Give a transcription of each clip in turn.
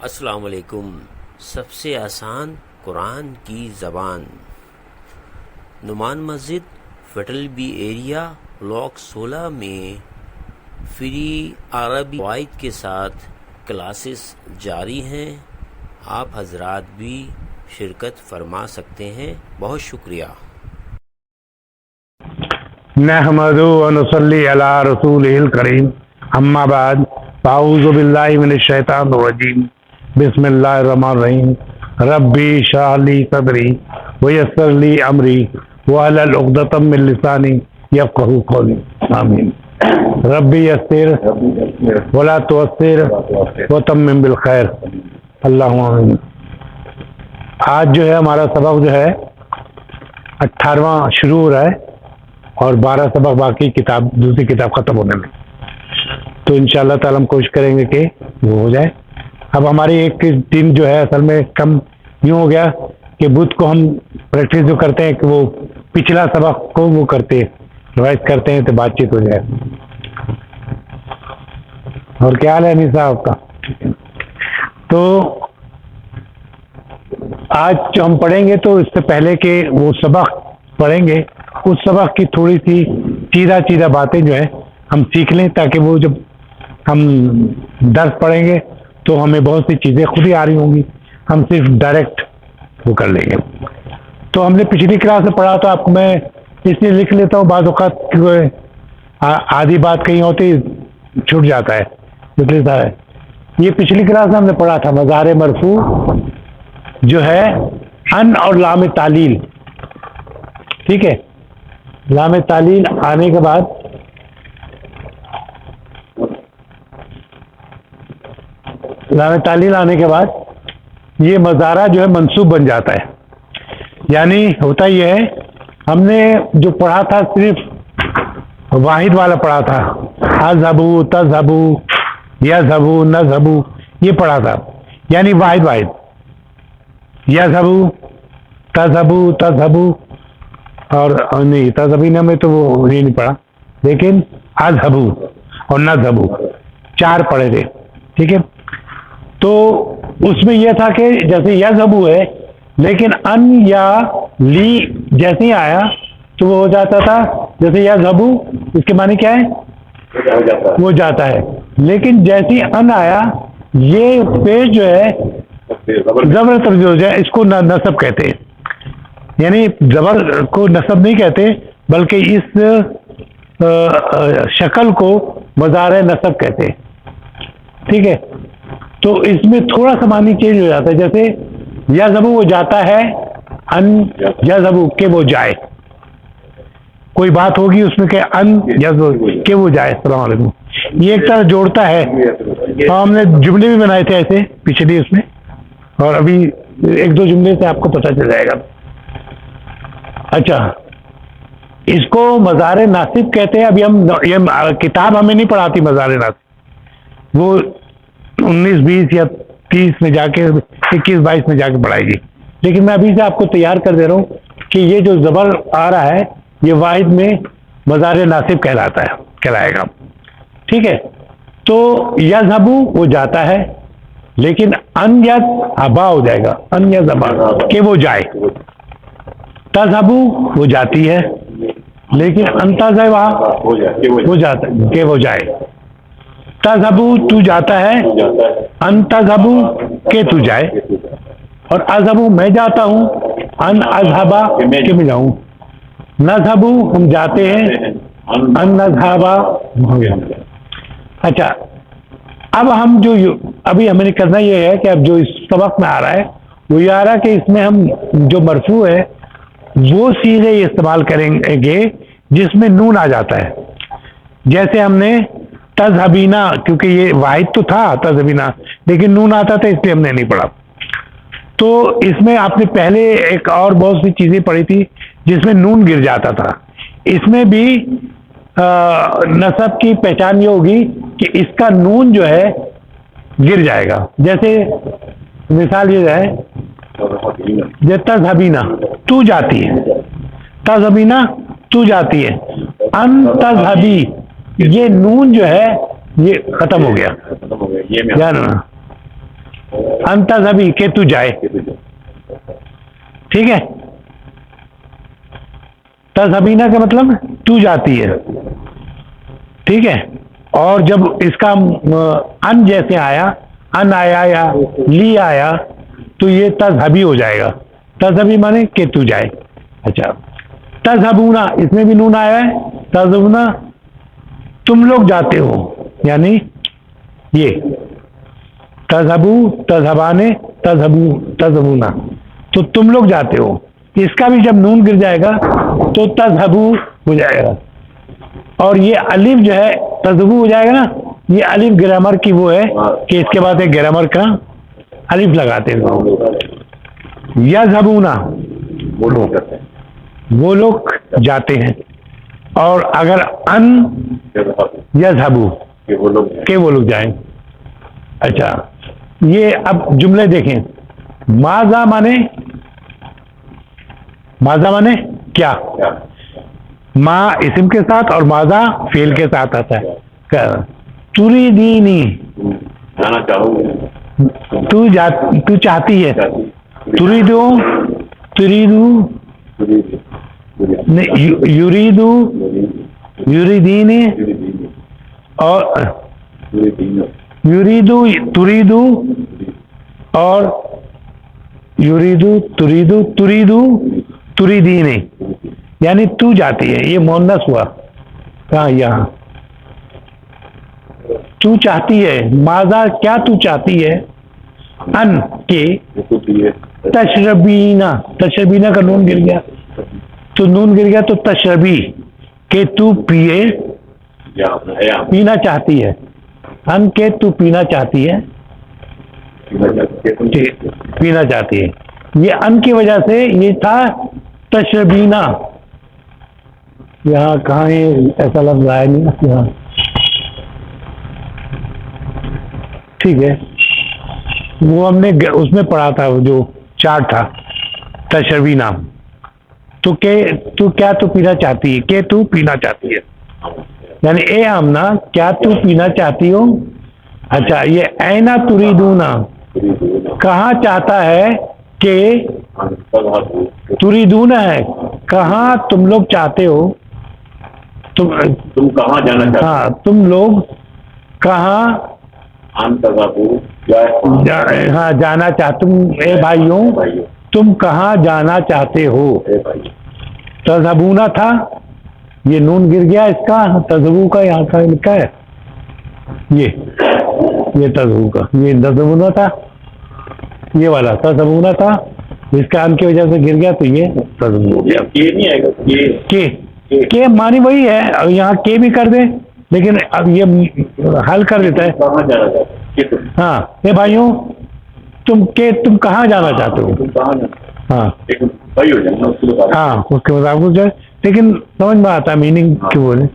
السلام علیکم۔ سب سے آسان قرآن کی زبان، نعمان مسجد فیڈرل بی ایریا بلاک 16 میں فری عربی قواعد کے ساتھ کلاسز جاری ہیں۔ آپ حضرات بھی شرکت فرما سکتے ہیں۔ بہت شکریہ۔ نحمدہ و نصلی علی رسولہ الکریم، اما بعد، اعوذ باللہ من الشیطان الرجیم، بسم اللہ الرحمن الرحیم۔ ربی اشرح لی صدری ویسر لی امری واحلل عقدۃ من لسانی یفقہوا قولی، آمین۔ ربی یسر ولا تعسر وتمم بالخیر، اللہم آمین۔ آج جو ہے ہمارا سبق جو ہے 18واں شروع ہو رہا ہے اور 12 سبق باقی دوسری کتاب ختم ہونے میں، تو انشاءاللہ تعالی ہم کوشش کریں گے کہ وہ ہو جائے۔ اب ہماری ایک دن جو ہے اصل میں کم یوں ہو گیا کہ بدھ کو ہم پریکٹس جو کرتے ہیں کہ وہ پچھلا سبق کو وہ کرتے ریوائز کرتے ہیں تو بات چیت ہو جائے۔ اور کیا حال ہے انیس صاحب کا؟ تو آج جو ہم پڑھیں گے تو اس سے پہلے کہ وہ سبق پڑھیں گے، اس سبق کی تھوڑی سی چیدہ باتیں جو ہے ہم سیکھ لیں، تاکہ وہ جب ہم درس پڑھیں گے تو ہمیں بہت سی چیزیں خود ہی آ رہی ہوں گی، ہم صرف ڈائریکٹ وہ کر لیں گے۔ تو ہم نے پچھلی کلاس میں پڑھا، تو آپ کو میں اس لیے لکھ لیتا ہوں، بعض اوقات آدھی بات کہیں ہوتی چھوٹ جاتا ہے، لکھ لیتا ہے۔ یہ پچھلی کلاس میں ہم نے پڑھا تھا مظاہر مرفوع جو ہے ان اور لام تعلیل، ٹھیک ہے۔ لام تعلیل آنے کے بعد یہ مظاہرہ جو ہے منصوب بن جاتا ہے۔ یعنی ہوتا یہ ہے، ہم نے جو پڑھا تھا صرف واحد والا پڑھا تھا، اذهبوا تذهبوا یذهبوا نذهبوا، یہ پڑھا تھا، یعنی واحد یذهبوا تذهبوا، اور نہیں تذهبین میں تو وہ یہ نہیں پڑھا، لیکن اذهبوا اور نذهبوا 4 پڑھے تھے، ٹھیک ہے۔ تو اس میں یہ تھا کہ جیسے یذهبوا ہے، لیکن ان یا لی جیسے ہی آیا تو وہ ہو جاتا تھا، جیسے یذهبوا اس کے معنی کیا ہے؟ وہ جاتا ہے، لیکن جیسے ان آیا یہ پیش جو ہے زبر ترجیح ہو جائے، اس کو نصب کہتے ہیں۔ یعنی زبر کو نصب نہیں کہتے، بلکہ اس شکل کو مظاہر نصب کہتے ہیں، ٹھیک ہے۔ تو اس میں تھوڑا سا معنی چینج ہو جاتا ہے، جیسے یذهبوا وہ جاتا ہے، ان یذهبوا کہ وہ جائے، کوئی بات ہوگی اس میں کہ ان یذهبوا کہ وہ جائے۔ السلام علیکم۔ یہ ایک طرح جوڑتا ہے، اور ہم نے جملے بھی بنائے تھے ایسے پچھلی اس میں، اور ابھی 1-2 جملے سے آپ کو پتہ چل جائے گا۔ اچھا، اس کو مظاہر ناصب کہتے ہیں۔ ابھی ہم یہ کتاب ہمیں نہیں پڑھاتی مظاہر ناصب، وہ 19-20 یا 30 میں جا کے 21-22 میں جا کے پڑھائے گی، لیکن میں ابھی سے آپ کو تیار کر دے رہا ہوں کہ یہ جو زبر آ رہا ہے یہ واحد میں مظاہر ناصب کہلائے گا، ٹھیک ہے۔ تو یذهبوا وہ جاتا ہے، لیکن ان یذهبا ہو جائے گا، ان یذهبا کہ وہ جائے۔ تذهبوا وہ جاتی ہے، لیکن ان تذهبا وہ جاتا ہے کہ وہ جائے۔ تذهبوا تو جاتا ہے، ان تذهبوا کہ تو جائے، اور اذهبوا میں جاتا ہوں، ان اذهبا کہ میں جاؤں۔ نذهبوا ہم جاتے ہیں، ان نذهبا ہو گیا۔ اچھا، اب ہم جو ابھی ہمیں کرنا یہ ہے کہ اب جو اس سبق میں آ رہا ہے وہ یہ آ رہا ہے کہ اس میں ہم جو مرفوع ہے وہ صیغے استعمال کریں گے جس میں نون آ جاتا ہے۔ جیسے ہم نے تذهبینا، کیونکہ یہ واحد تو تھا تذهبینا، لیکن نون آتا تھا، اس لیے ہم نے نہیں پڑھا۔ تو اس میں آپ نے پہلے ایک اور بہت سی چیزیں پڑھی تھی جس میں نون گر جاتا تھا، اس میں بھی نصب کی پہچان یہ ہوگی کہ اس کا نون جو ہے گر جائے گا۔ جیسے مثال یہ ہے، تذهبینا تو جاتی ہے، تذهبینا تو جاتی ہے، ان تذهبی یہ نون جو ہے یہ ختم ہو گیا، ان تذهبی کہ تو جائے. ٹھیک ہے, تذهبینا کا مطلب تو جاتی ہے. ٹھیک ہے, اور جب اس کا ان جیسے آیا, ان آیا یا لی آیا تو یہ تذهبی ہو جائے گا. تذهبی مانے کہ تو جائے. اچھا, تذهبونا اس میں بھی نون آیا ہے. تذهبونا تم لوگ جاتے ہو, یعنی یہ تذهبو تذهبانے تذهبو تذهبونا تو تم لوگ جاتے ہو. اس کا بھی جب نون گر جائے گا تو تذهبو ہو جائے گا. اور یہ الف جو ہے تذهبو ہو جائے گا نا, یہ الف گرامر کی وہ ہے کہ اس کے بعد ایک گرامر کا الف لگاتے ہیں. یذهبونا وہ لوگ جاتے ہیں. اور اگر ان یذهبو کہ وہ لوگ جائیں. اچھا, یہ اب جملے دیکھیں. ماذا مانے کیا, ما اسم کے ساتھ اور ماذا فعل کے ساتھ آتا ہے. تریدینی تو چاہتی ہے. تریدو یریدو یریدینی اور یریدو تریدو اور یریدو تریدو تریدینی یعنی تو جاتی ہے. یہ مؤنث ہوا کہاں, یہاں تو چاہتی ہے. ماذا کیا تو چاہتی ہے. ان کے تشربینا کا نون گر گیا تو تشربی کہ تو پینا چاہتی ہے. ان کے تو پینا چاہتی ہے. پینا چاہتی ہے. یہ ان کی وجہ سے یہ تھا تشربینا. یہاں کہاں ہے ایسا لفظ آیا نہیں یہاں. ٹھیک ہے, وہ ہم نے اس میں پڑھا تھا, وہ جو چارٹ تھا تشربینا. تو کیا تو پینا چاہتی ہے, کہ تو پینا چاہتی ہے, یعنی اے آمنہ کیا تو پینا چاہتی ہو. اچھا, یہ اینا تریدونا کہاں چاہتا ہے کہ تریدونا ہے کہاں تم لوگ چاہتے ہو. تم کہاں جانا چاہتے ہو. ہاں, تم لوگ کہاں ہاں جانا چاہتے. تم اے بھائیوں تم کہاں جانا چاہتے ہو. تذهبونا تھا, یہ نون گر گیا اس کا. تذهبو کا یہاں کا لکھا ہے, یہ تذهبو کا, یہ تذهبونا تھا, یہ والا تذهبونا تھا, اس کا ان کی وجہ سے گر گیا تو یہ تذهبو ہو گیا. کہ معنی وہی ہے, یہاں کے بھی کر دیں لیکن اب یہ حل کر دیتا ہے. ہاں, اے بھائیوں تم کہاں جانا چاہتے ہو. ہاں ہاں, اس کے مطابق جائے لیکن سمجھ میں آتا میننگ کی بولے.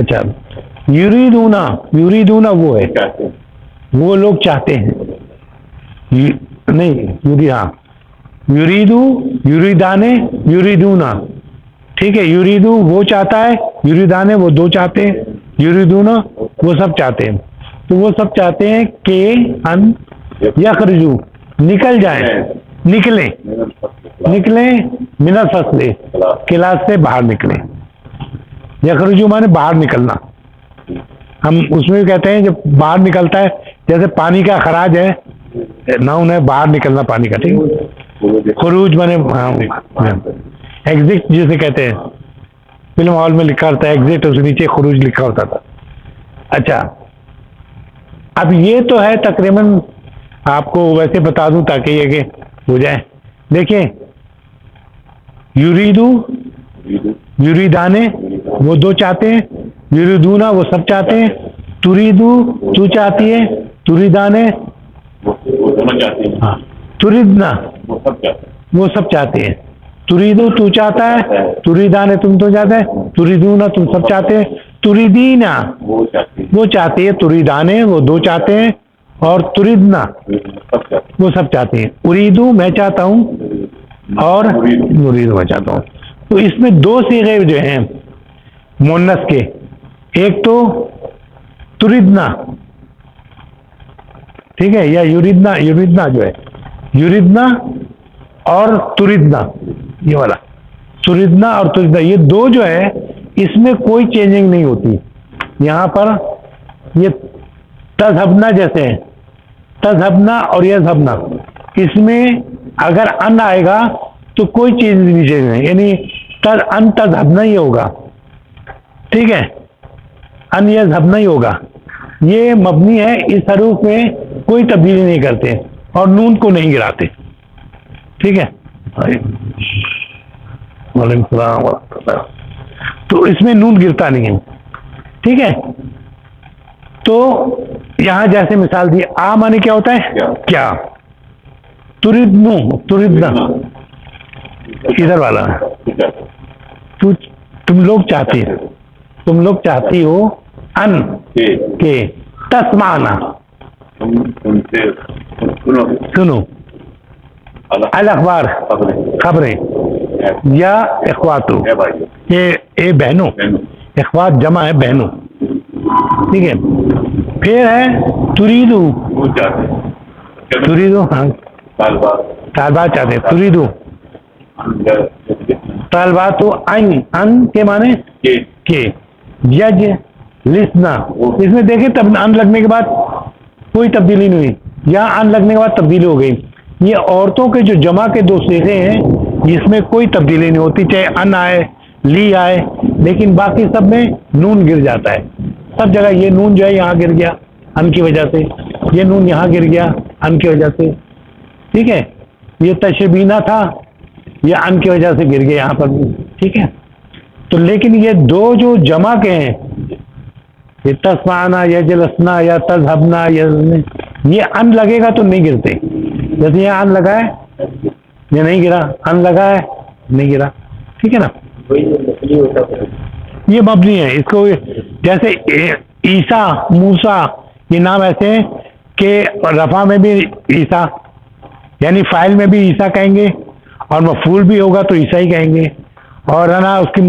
اچھا, یریدونا وہ ہے وہ لوگ چاہتے ہیں. نہیں ہاں, یریدو یریدانے یریدونا. ٹھیک ہے, یریدو وہ چاہتا ہے, یریدانے وہ دو چاہتے ہیں, یریدونا وہ سب چاہتے ہیں. تو وہ سب چاہتے ہیں کہ ان یخرجو نکل جائیں, نکلیں من الفصل کلاس سے باہر نکلیں. یخرجو مانے باہر نکلنا. ہم اس میں بھی کہتے ہیں جب باہر نکلتا ہے, جیسے پانی کا خراج ہے, ناؤن ہے باہر نکلنا پانی کا. ٹھیک, خروج مانے ایگزٹ جسے کہتے ہیں, فلم ہال میں لکھا ہوتا ہے ایگزٹ, اس نیچے خروج لکھا ہوتا تھا. اچھا, اب یہ تو ہے تقریباً آپ کو ویسے بتا دوں تاکہ یہ کہ ہو جائے. دیکھیں, یریدو یریدانے وہ دو چاہتے ہیں, یریدونا وہ سب چاہتے ہیں, تریدو تو چاہتی ہے, تریدانے ہاں, تریدنا وہ سب چاہتے ہیں. تریدو تو چاہتا ہے, تریدانے تم تو چاہتے ہیں, تریدونا تم سب چاہتے ہیں, تریدینا وہ چاہتے ہیں, تریدانے وہ دو چاہتے ہیں, اور تریدنا وہ سب چاہتے ہیں. اریدو میں چاہتا ہوں اور مریدو میں چاہتا ہوں. تو اس میں دو صیغے جو ہیں مؤنث کے, ایک تو تریدنا ٹھیک ہے, یا یوریدنا, یوریدنا جو ہے, یوریدنا اور تریدنا, یہ والا تریدنا اور تریدنا, یہ دو جو ہے اس میں کوئی چینجنگ نہیں ہوتی. یہاں پر یہ تذہبنا جیسے ہیں, تذہبنا اور یذہبنا, اس میں اگر ان آئے گا تو کوئی چیز نہیں, یعنی ان تذہبنا ہی ہوگا. ٹھیک ہے, ان یذہبنا ہی ہوگا. یہ مبنی ہے, اس حروف میں کوئی تبدیلی نہیں کرتے اور نون کو نہیں گراتے. ٹھیک ہے, وعلیکم السلام ورحمۃ اللہ. تو اس میں نون گرتا نہیں ہے. ٹھیک ہے, تو یہاں جیسے مثال دی, آ مانے کیا ہوتا ہے, کیا. تردنو, تردنا ادھر والا, تم لوگ چاہتی, تم لوگ چاہتی ہو ان کے تسمعنا, سنو, الاخبار خبریں, یا اخواتو, یہ بہنوں, اخوات جمع ہے بہنوں. ٹھیک ہے, پھر ہے تریدو, تریدو, ہاں طالبات چاہتے ہیں, تریدو طالبات. تو ان کے معنی کے, یج لسنا, اس میں دیکھیں تب ان لگنے کے بعد کوئی تبدیلی نہیں ہوئی, یہاں ان لگنے کے بعد تبدیلی ہو گئی. یہ عورتوں کے جو جمع کے دو صیغے ہیں اس میں کوئی تبدیلی نہیں ہوتی, چاہے ان آئے لی آئے, لیکن باقی سب میں نون گر جاتا ہے. سب جگہ یہ نون جو ہے یہاں گر گیا ان کی وجہ سے, یہ نون یہاں گر گیا ان کی وجہ سے. ٹھیک ہے, یہ تشبینہ تھا, یہ ان کی وجہ سے گر گیا یہاں پر بھی. ٹھیک ہے, تو لیکن یہ دو جو جمع کے ہیں, یہ تسمعنا یا جلسنا یا تذہبنا, یہ ان لگے گا تو نہیں گرتے. جیسے یہ ان لگا ہے یہ نہیں گرا, ان لگا ہے نہیں گرا. ٹھیک ہے نا, یہ مبنی ہے. اس کو جیسے عیسیٰ, موسیٰ, یہ نام ایسے ہیں کہ رفع میں بھی عیسیٰ, یعنی فاعل میں بھی عیسیٰ کہیں گے, اور مفعول بھی ہوگا تو عیسیٰ ہی کہیں گے, اور ہے نا اس کی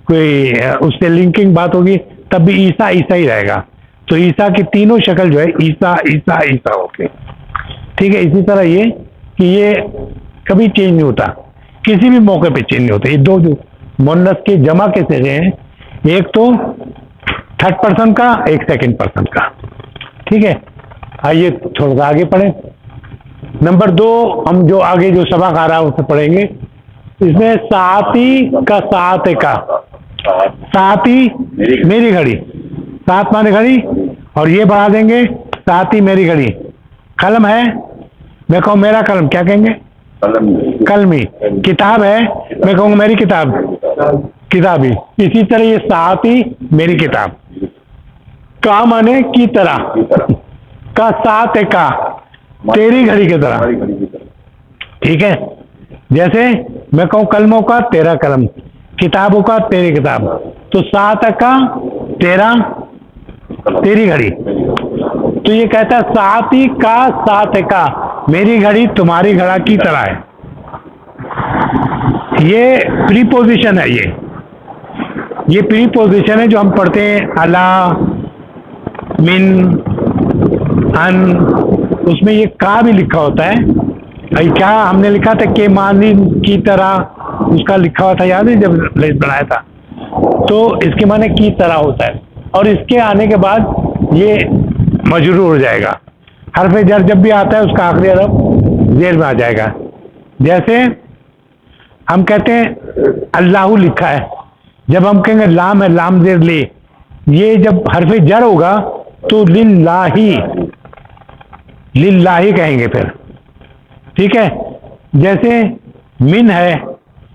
کوئی اس سے لنکنگ بات ہوگی تب بھی عیسیٰ عیسیٰ ہی رہے گا. تو عیسیٰ کی تینوں شکل جو ہے عیسیٰ عیسیٰ عیسیٰ ہوتے. ٹھیک ہے, اسی طرح یہ کہ یہ کبھی چینج نہیں ہوتا, کسی بھی موقع پہ چینج نہیں ہوتا. یہ دو جو مؤنث کے جمع کے صیغے ہیں, ایک تو تھرڈ پرسن کا, ایک سیکنڈ پرسن کا. ٹھیک ہے, آئیے تھوڑا سا آگے پڑھیں. نمبر 2, ہم جو آگے جو سبق آ رہا ہے اسے پڑھیں گے. اس میں ساعتی کا, ساعت کا, ساعتی میری گھڑی, سات مانے گھڑی, اور یہ بڑھا دیں گے ساعتی میری گھڑی. قلم ہے, میں کہوں میرا قلم, کیا کہیں گے, قلمی. کتاب ہے, میں کہوں گا میری کتاب, کتابی. اسی طرح یہ ساعتی میری کتاب. کا مانے کی طرح, کا ساعت کا تیری گھڑی کی طرح. ٹھیک ہے, جیسے میں کہوں قلموں کا تیرا قلم, کتابوں کا تیری کتاب, تو ساعت کا تیرا, تیری گھڑی. تو یہ کہتا ہے ساعتی کا ساعت کا, میری گھڑی تمہاری گھڑا کی طرح ہے. یہ پری پوزیشن ہے, یہ پری پوزیشن ہے جو ہم پڑھتے ہیں الا, من, ان, اس میں یہ کا بھی لکھا ہوتا ہے. کیا ہم نے لکھا تھا کہ معنی کی طرح, اس کا لکھا ہوا تھا, یاد ہے جب بنایا تھا, تو اس کے معنی کی طرح ہوتا ہے. اور اس کے آنے کے بعد یہ مجرور ہو جائے گا. حرف جر جب بھی آتا ہے اس کا آخری حرف زیر میں آ جائے گا. جیسے ہم کہتے ہیں اللہ لکھا ہے, جب ہم کہیں گے لام ہے, لام زیر لے, یہ جب حرف جر ہوگا تو للہ, للہ کہیں گے پھر. ٹھیک ہے, جیسے من ہے,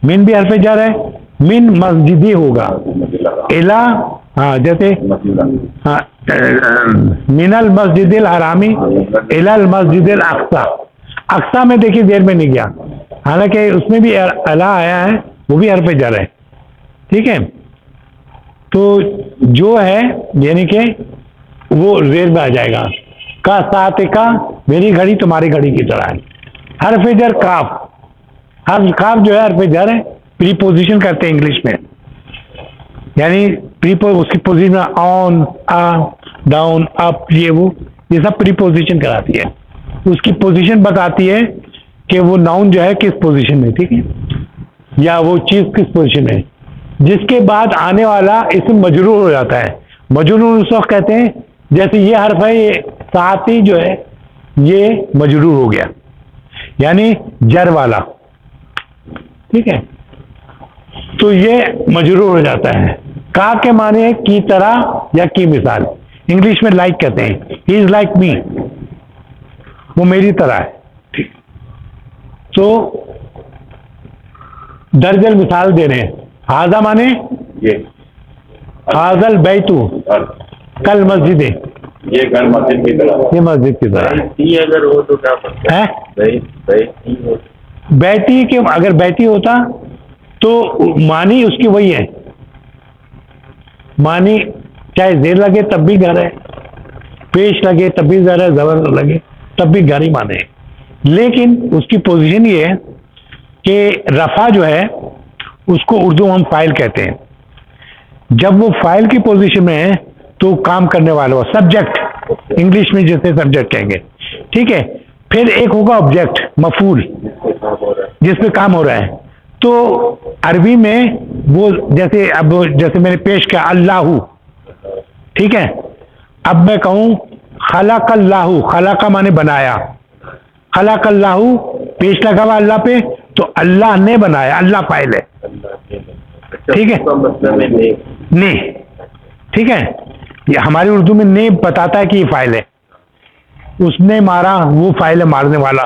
من بھی حرف جر ہے, من مسجدی ہوگا. الا, ہاں جیسے ہاں من المسجد الحرامی الی المسجد الاقصی. اقصی میں دیکھیے زیر میں نہیں گیا, حالانکہ اس میں بھی الا آیا ہے, وہ بھی حرف جر ہے. ٹھیک ہے, تو جو ہے یعنی کہ وہ زیر میں آ جائے گا. کا ساتھ کا میری گھڑی تمہاری گھڑی کی طرح ہے. حرف جر کاف, حرف کاف جو ہے حرف جر ہے, پری پوزیشن کرتے ہیں انگلش میں, یعنی اس کی پوزیشن آن, ڈاؤن, اپ, یہ وہ یہ سب پریپوزیشن کراتی ہے، اس کی پوزیشن بتاتی ہے کہ وہ ناؤن جو ہے کس پوزیشن میں، ٹھیک ہے، یا وہ چیز کس پوزیشن میں، جس کے بعد آنے والا اسم مجرور ہو جاتا ہے۔ مجرور اس وقت کہتے ہیں جیسے یہ حرف ہے، یہ ساتھی جو ہے یہ مجرور ہو گیا، یعنی جر والا، ٹھیک ہے، تو یہ مجرور ہو جاتا ہے۔ کا کے معنی ہے کی طرح یا کی مثال، انگلش میں لائک کہتے ہیں، ہی از لائک می، وہ میری طرح ہے۔ تو درجل مثال دے رہے ہیں، ہاذا مانے حاضل بیتو کل مسجد، یہ گھر مسجد کی طرح، یہ مسجد کی طرح اگر ہو تو کیا مطلب ہے۔ بیتی کے اگر بیتی ہوتا تو معنی اس کی وہی ہے، معنی چاہے زیر لگے تب بھی گھر ہے، پیش لگے تب بھی گھر ہے، زبر لگے تب بھی گھر ہی مانے ہے۔ لیکن اس کی پوزیشن یہ ہے کہ رفع جو ہے اس کو اردو ہم فاعل کہتے ہیں، جب وہ فاعل کی پوزیشن میں ہے تو کام کرنے والا ہو، سبجیکٹ، انگلش میں جیسے سبجیکٹ کہیں گے، ٹھیک ہے۔ پھر ایک ہوگا آبجیکٹ، مفعول، جس پہ کام ہو رہا ہے۔ تو عربی میں وہ جیسے میں نے پیش کیا اللہ، ٹھیک ہے، اب میں کہوں خلق اللہ، خلق مانے بنایا، خلق اللہ پیش لگا ہوا اللہ پہ، تو اللہ نے بنایا، اللہ فاعل ہے، ٹھیک ہے، نے، ٹھیک ہے، یہ ہماری اردو میں نے بتاتا ہے کہ یہ فاعل ہے، اس نے مارا، وہ فاعل ہے مارنے والا،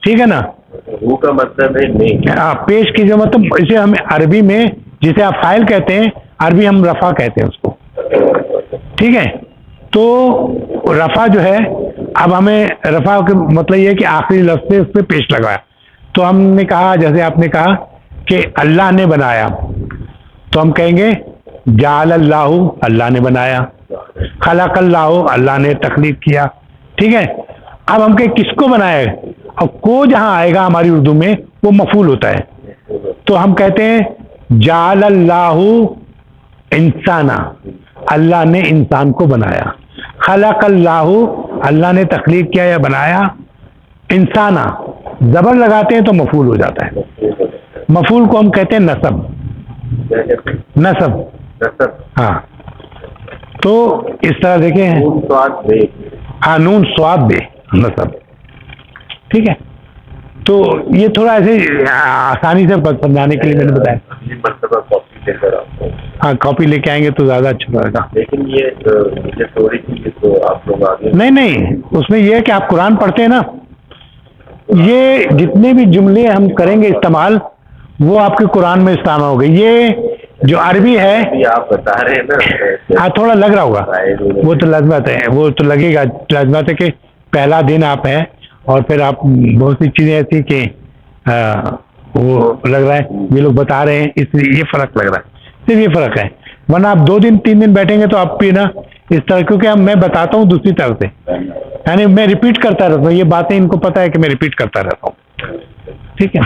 ٹھیک ہے نا۔ وہ کا مطلب ہے نہیں، ہاں، پیش کی جو مطلب اسے ہم عربی میں جسے آپ فاعل کہتے ہیں، عربی ہم رفع کہتے ہیں اس کو، ٹھیک ہے۔ تو رفع جو ہے، اب ہمیں رفع کا مطلب یہ ہے کہ آخری لفظ سے اس پہ پیش لگایا، تو ہم نے کہا، جیسے آپ نے کہا کہ اللہ نے بنایا، تو ہم کہیں گے جعل اللہ، اللہ نے بنایا، خلق اللہ، اللہ نے تخلیق کیا، ٹھیک ہے۔ اب ہم کہیں کس کو بنایا ہے، اور کو جہاں آئے گا ہماری اردو میں وہ مفعول ہوتا ہے، تو ہم کہتے ہیں جعل اللہ انسانا، اللہ نے انسان کو بنایا، خلق اللہ، اللہ نے تخلیق کیا یا بنایا، انسانا، زبر لگاتے ہیں تو مفعول ہو جاتا ہے، مفعول کو ہم کہتے ہیں نصب، نصب، ہاں۔ تو اس طرح دیکھیں، ہاں، نون سواد بے، نصب، ٹھیک ہے۔ تو یہ تھوڑا ایسے آسانی سے سمجھانے کے لیے میں نے بتایا، ہاں، کاپی لے کے آئیں گے تو زیادہ اچھا رہے گا۔ لیکن یہ تھوڑی سی تو آپ لوگ آگے نہیں، اس میں یہ ہے کہ آپ قرآن پڑھتے ہیں نا، یہ جتنے بھی جملے ہم کریں گے استعمال، وہ آپ کے قرآن میں استعمال ہوگا۔ یہ جو عربی ہے، آپ بتا رہے ہیں نا، ہاں، تھوڑا لگ رہا ہوگا، وہ تو لازمت ہے، وہ تو لگے گا، لازمت ہے کہ پہلا دن آپ ہیں، اور پھر آپ بہت سی چیزیں ایسی کہ وہ لگ رہا ہے یہ لوگ بتا رہے ہیں، اس لیے یہ فرق لگ رہا ہے، صرف یہ فرق ہے، ورنہ آپ 2 دن 3 دن بیٹھیں گے تو آپ بھی نا اس طرح، کیونکہ میں بتاتا ہوں دوسری طرف سے، یعنی میں ریپیٹ کرتا رہتا ہوں، یہ باتیں ان کو پتہ ہے کہ میں ریپیٹ کرتا رہتا ہوں، ٹھیک ہے۔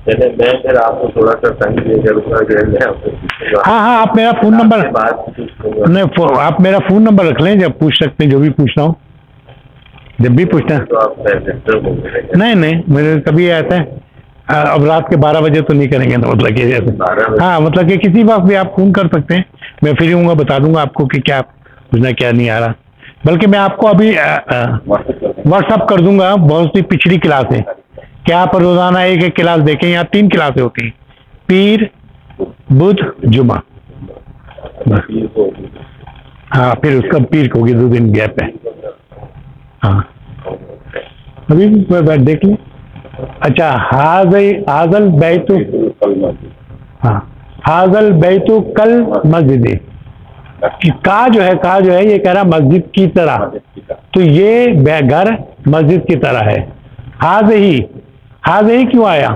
میں پھر آپ کو تھوڑا سا ٹائم دے کروں گا، ہاں، آپ میرا فون نمبر، نہیں، آپ میرا فون نمبر رکھ لیں، جب پوچھ سکتے ہیں، جو بھی پوچھنا ہو، جب بھی پوچھنا ہے۔ نہیں، میرے کبھی ایسا ہے، اب رات کے 12 بجے تو نہیں کریں گے نا، مطلب کہ جیسے، ہاں، مطلب کہ کسی وقت بھی آپ فون کر سکتے ہیں، میں فری ہوں گا، بتا دوں گا آپ کو کہ کیا پوچھنا کیا نہیں آ رہا، بلکہ میں آپ کو ابھی واٹس اپ کر دوں گا بہت سی پچھلی کلاسیں، کیا آپ روزانہ ایک کلاس دیکھیں، یہاں 3 کلاسیں ہوتی ہیں، پیر، بدھ، جمعہ، ہاں، پھر اس کا پیر کو ہوگی 2 دن گیپ ہے، ہاں، ابھی بھی دیکھ لیں۔ اچھا، حاضل بیت، ہاں، حاضل بیت کل مسجد، کا جو ہے یہ کہہ رہا مسجد کی طرح، تو یہ گھر مسجد کی طرح ہے۔ حاضی کیوں آیا،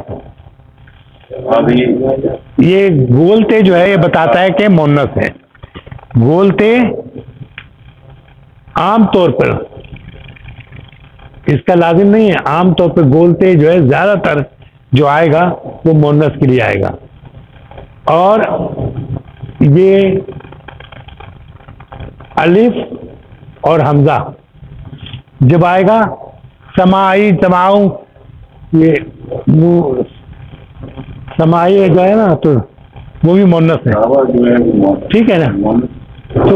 یہ گولتے جو ہے یہ بتاتا ہے کہ مونس ہے، گولتے عام طور پر اس کا لازم نہیں ہے، عام طور پہ گولتے جو ہے زیادہ تر جو آئے گا وہ مونس کے لیے آئے گا، اور یہ الف اور حمزہ جب آئے گا سمائی سماؤں، یہ سمائی جو ہے نا تو وہ بھی مونس ہے، ٹھیک ہے نا. تو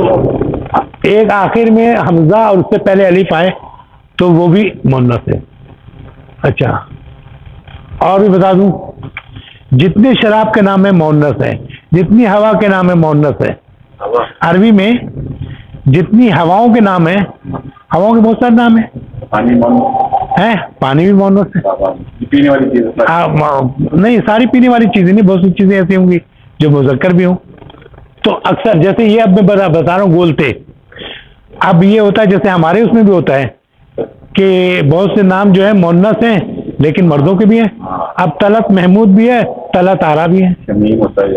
ایک آخر میں حمزہ اور اس سے پہلے الف آئے تو وہ بھی مونس ہے. اچھا اور بھی بتا دوں، جتنے شراب کے نام ہے مونس ہے، جتنی ہوا کے نام ہے مونس ہے. عربی میں جتنی ہواؤں کے نام ہے، ہواؤں کے بہت سارے نام ہیں. پانی بھی مونس ہے، پینے والی چیز نہیں ساری پینے والی چیزیں نہیں، بہت سی چیزیں ایسی ہوں گی جو مذکر بھی ہوں. تو اکثر جیسے یہ اب میں بتا رہا ہوں گولتے، اب یہ ہوتا ہے جیسے ہمارے اس میں بھی ہوتا ہے کہ بہت سے نام جو ہے مونس ہیں لیکن مردوں کے بھی ہیں. اب طلعت محمود بھی ہے، طلعت آرا بھی ہے، شمیم ہوتا ہے،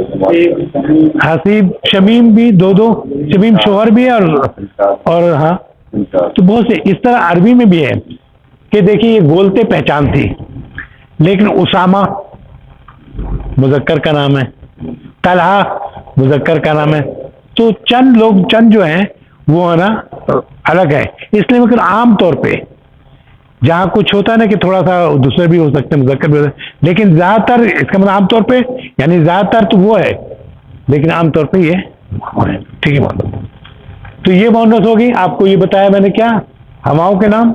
حسیب شمیم بھی دو شمیم شوہر بھی ہے اور ہاں تو بہت سے اس طرح عربی میں بھی ہے کہ دیکھیے یہ گولتے پہچان تھی. لیکن اسامہ مذکر کا نام ہے، طلحہ مذکر کا نام ہے. تو چند لوگ چند جو ہیں وہ ہے نا الگ ہے. اس لیے مگر عام طور پہ جہاں کچھ ہوتا ہے نا کہ تھوڑا سا دوسرے بھی ہو سکتے ہیں، مذکر بھی ہو سکتے ہیں، لیکن زیادہ تر اس کا مطلب عام طور پہ یعنی زیادہ تر تو وہ ہے لیکن عام طور پہ یہ ہے. ٹھیک ہے، تو یہ مونس ہوگی. آپ کو یہ بتایا میں نے کیا، ہواؤں کے نام،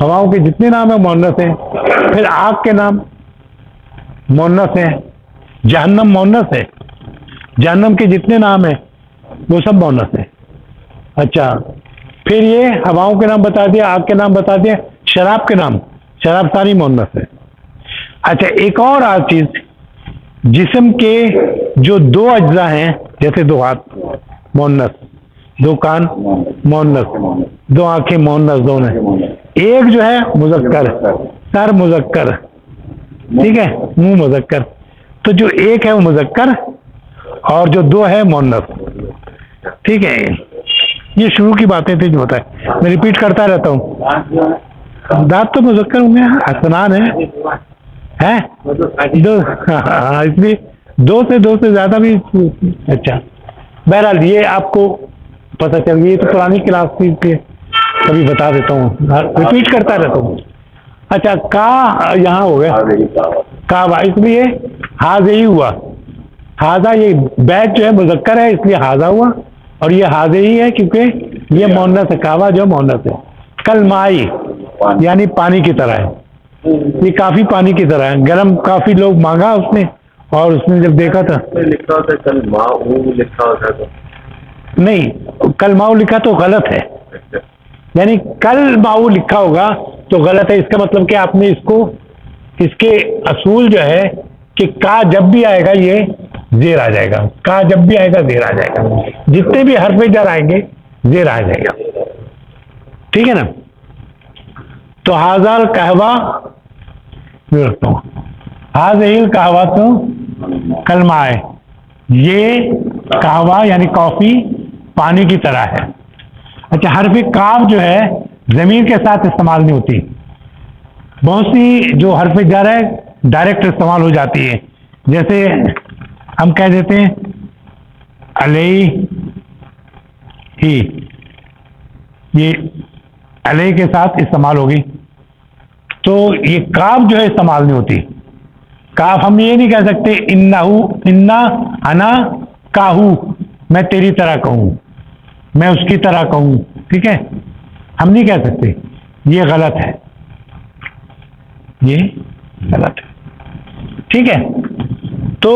ہواؤں کے جتنے نام ہیں مونس ہیں. پھر آگ کے نام مونس ہیں، جہنم مونس ہے، جہنم کے جتنے نام ہیں وہ سب مونس ہیں. اچھا پھر یہ ہواؤں کے نام بتا دیا، آگ کے نام بتا دیا، شراب کے نام، شراب ساری مونس ہے. اچھا ایک اور چیز، جسم کے جو دو اجزاء ہیں جیسے دو ہاتھ مونس، دو کان مونس، دو آنکھیں مونس دونوں، ایک جو ہے مذکر، سر مذکر، ٹھیک ہے، منہ مذکر. تو جو ایک ہے وہ مذکر اور جو دو ہے مونس. ٹھیک ہے، یہ شروع کی باتیں تھیں جو ہوتا ہے، میں ریپیٹ کرتا رہتا ہوں. دانت تو مذکر ہوں گے، اسنان ہے دو، اس لیے دو سے زیادہ بھی. اچھا بہرحال یہ آپ کو پتہ چل گئی، یہ تو پرانی کلاس کی کبھی بتا دیتا ہوں، ریپیٹ کرتا رہتا ہوں. اچھا کا یہاں ہو گیا کعبہ، اس لیے حاضہ ہی ہوا. حاضہ یہ بیت جو ہے مذکر ہے اس لیے حاضہ ہوا، اور یہ حاضہ ہی ہے کیونکہ یہ مونس ہے، کعبہ جو مونس ہے. کل مائی یعنی پانی کی طرح ہے، یہ کافی پانی کی طرح ہے. گرم کافی لوگ مانگا اس نے اور اس نے جب دیکھا تھا لکھا ہوتا ہے کل ماں لکھا ہوتا ہے، نہیں کل ماؤ لکھا تو غلط ہے، یعنی کل ماؤ لکھا ہوگا تو غلط ہے. اس کا مطلب کہ آپ نے اس کو، اس کے اصول جو ہے کہ کا جب بھی آئے گا یہ زیر آ جائے گا، کا جب بھی آئے گا زیر آ جائے گا، جتنے بھی حرف جر آئیں گے زیر آ جائے گا. ٹھیک ہے نا. تو حاضر کہوا رکھتا ہوں، حاضر کہوا تو کلمہ ہے، یہ کہوا یعنی کافی پانی کی طرح ہے. اچھا حرف کاف جو ہے ضمیر کے ساتھ استعمال نہیں ہوتی، بہت سی جو حرف جر ہے ڈائریکٹ استعمال ہو جاتی ہے. جیسے ہم کہہ دیتے ہیں علیہ ہی، یہ علیہ کے ساتھ استعمال ہوگی. تو یہ کاف جو ہے استعمال نہیں ہوتی. کاف ہم یہ نہیں کہہ سکتے انہو، انا انا کاہو، میں تیری طرح کہوں، میں اس کی طرح کہوں. ٹھیک ہے، ہم نہیں کہہ سکتے، یہ غلط ہے، یہ غلط ہے. ٹھیک ہے، تو